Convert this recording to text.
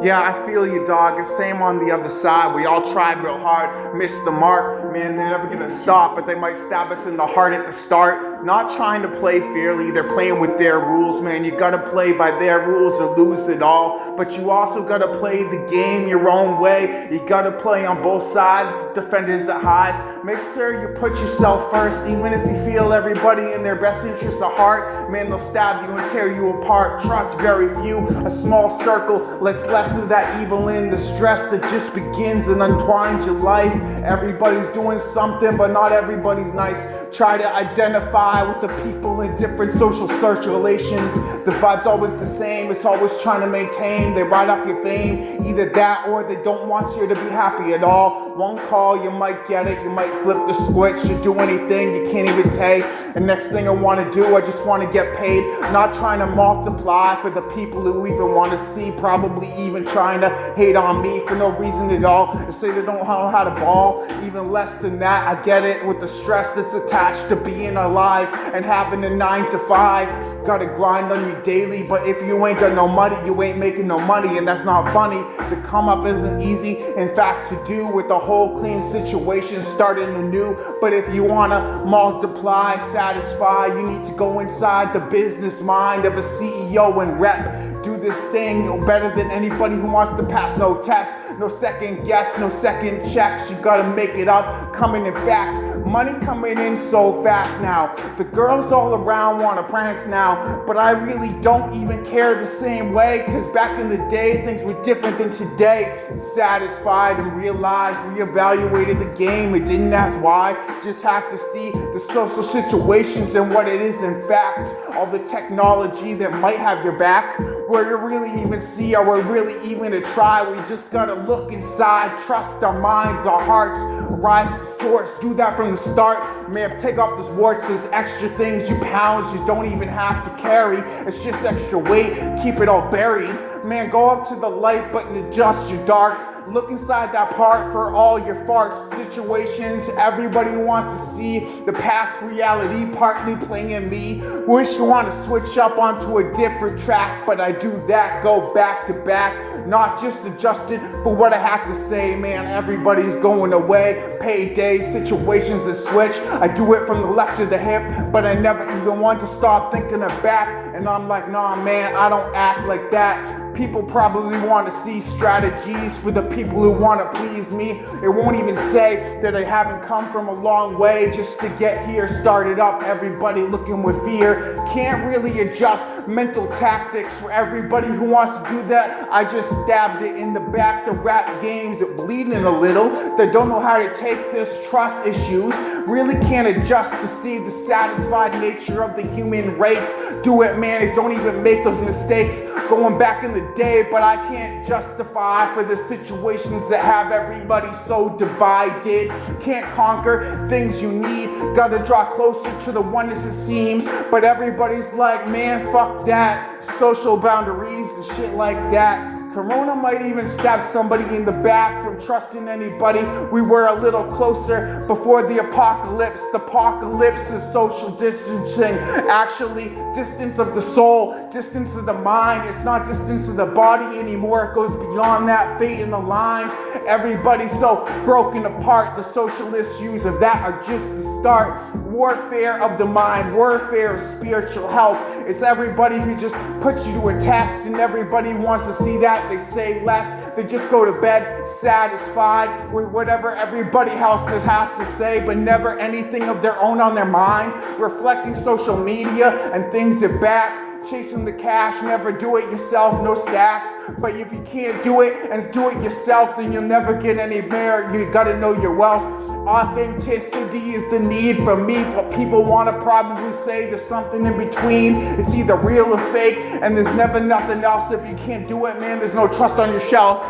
Yeah, I feel you, dog. It's same on the other side. We all tried real hard, missed the mark. Man, they're never gonna stop, but they might stab us in the heart at the start. Not trying to play fairly, they're playing with their rules, man. You gotta play by their rules or lose it all. But you also gotta play the game your own way. You gotta play on both sides, the defenders, the highs. Make sure you put yourself first, even if you feel everybody in their best interest of heart. Man, they'll stab you and tear you apart. Trust very few, a small circle. Let's lessen that evil in the stress that just begins and untwines your life. Everybody's doing something, but not everybody's nice. Try to identify with the people in different social circulations. The vibe's always the same, it's always trying to maintain. They ride off your fame, either that or they don't want you to be happy at all. One call, you might get it, you might flip the switch, you do anything you can't even take. And next thing I want to do, I just want to get paid. Not trying to multiply for the people who even want to see, probably even trying to hate on me for no reason at all. They say they don't know how to ball, even less than that. I get it with the stress that's attached to being alive and having a 9 to 5. Gotta grind on you daily, but if you ain't got no money, you ain't making no money, and that's not funny. The come up isn't easy, in fact, to do with the whole clean situation starting anew. But if you wanna multiply, satisfy, you need to go inside the business mind of a CEO and rep. Do this thing better than anybody who wants to pass no test, no second guess, no second checks. You gotta make it up, coming in fact. Money coming in so fast now. The girls all around wanna prance now, but I really don't even care the same way, cause back in the day, things were different than today. Satisfied and realized, reevaluated the game, it didn't ask why. Just have to see the social situations and what it is in fact. All the technology that might have your back, where to really even see or really even to try. We just gotta look inside, trust our minds, our hearts, rise to source, do that from the start. Man, take off those warts, those extra things, you pounds you don't even have to carry. It's just extra weight, keep it all buried. Man, go up to the light button, adjust your dark. Look inside that part for all your farts situations. Everybody wants to see the past reality partly playing in me. Wish you want to switch up onto a different track, but I do that, go back to back, not just adjusted for what I have to say. Man, everybody's going away, payday situations that switch. I do it from the left to the hip, but I never even want to stop thinking of back. And I'm like, nah, man, I don't act like that. People probably want to see strategies for the people who want to please me. It won't even say that I haven't come from a long way just to get here started up. Everybody looking with fear. Can't really adjust mental tactics for everybody who wants to do that. I just stabbed it in the back. The rap games that bleeding a little. They don't know how to take this trust issues. Really can't adjust to see the satisfied nature of the human race. Do it, man. They don't even make those mistakes. Going back in the day, but I can't justify for the situations that have everybody so divided. Can't conquer things you need, gotta draw closer to the oneness it seems, but everybody's like, man, fuck that, social boundaries and shit like that. Corona might even stab somebody in the back from trusting anybody. We were a little closer before the apocalypse. The apocalypse is social distancing. Actually, distance of the soul, distance of the mind. It's not distance of the body anymore. It goes beyond that, fate in the lines. Everybody's so broken apart. The social issues of that are just the start. Warfare of the mind, warfare of spiritual health. It's everybody who just puts you to a test, and everybody wants to see that. They say less, they just go to bed satisfied with whatever everybody else has to say, but never anything of their own on their mind. Reflecting social media and things that back. Chasing the cash, never do it yourself, no stacks. But if you can't do it and do it yourself, then you'll never get anywhere. You gotta know your wealth. Authenticity is the need for me, but people want to probably say there's something in between. It's either real or fake, and there's never nothing else. If you can't do it, man, there's no trust on your shelf.